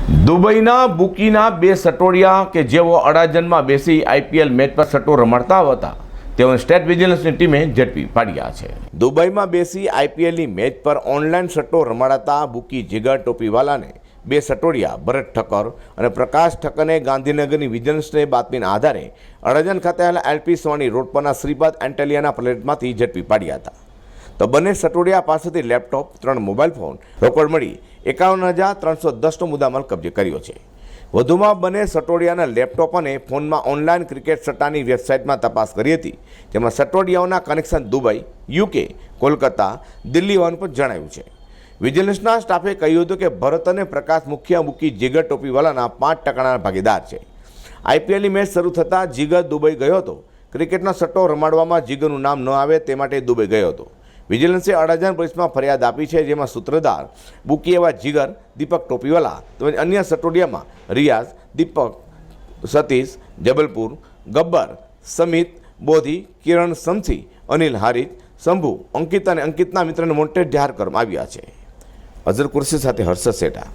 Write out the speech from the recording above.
દુબઈના બુકીના બે સટોડિયા કે જેઓ અડાજણમાં બેસી આઈપીએલ મેચ પર સટ્ટો રમાડતા હતા તેઓને સ્ટેટ વિજિલન્સની ટીમે ઝડપી પાડ્યા છે। દુબઈમાં બેસી આઈપીએલની મેચ પર ઓનલાઈન સટ્ટો રમાડતા બુકી જીગર ટોપીવાલાને બે સટોડિયા ભરત ઠક્કર અને પ્રકાશ ઠક્કરને ગાંધીનગરની વિજિલન્સને બાતમીના આધારે અડાજણ ખાતે આવેલા એલપી સવાણી રોડ પરના શ્રીપાદ એન્ટેલિયાના ફ્લેટમાંથી ઝડપી પાડ્યા હતા। તો બંને સટોડિયા પાસેથી લેપટોપ, 3 મોબાઈલ ફોન, રોકડ મળી 51,310નો મુદ્દામાલ કબજે કર્યો છે। વધુમાં બંને સટોડિયાના લેપટોપ અને ફોનમાં ઓનલાઈન ક્રિકેટ સટ્ટાની વેબસાઇટમાં તપાસ કરી હતી, જેમાં સટોડિયાઓના connection Dubai, UK, Kolkata, Delhi હોવાનું પણ જણાવ્યું છે। વિજિલન્સના સ્ટાફે કહ્યું હતું કે ભરત અને પ્રકાશ મુખ્ય બુકી જીગર ટોપીવાલાના 5% ભાગીદાર છે। આઈપીએલની મેચ શરૂ થતાં જીગર દુબઈ ગયો હતો। ક્રિકેટનો સટ્ટો રમાડવામાં જીગરનું નામ ન આવે તે માટે દુબઈ ગયો હતો। વિજિલન્સે અડાજણ પોલીસમાં ફરિયાદ આપી છે, જેમાં સૂત્રધાર બુકી એવા જીગર, દીપક ટોપીવાલા તેમજ અન્ય સટોડિયામાં રિયાઝ, દીપક, સતીશ, જબલપુર, ગબ્બર, સમિત, બોધી, કિરણ સમસી, અનિલ હારિજ, શંભુ, અંકિત અને અંકિતના મિત્રને વોન્ટેડ જાહેર કરવામાં આવ્યા છે। અઝર કુર્સી સાથે હર્ષદ સેઠા।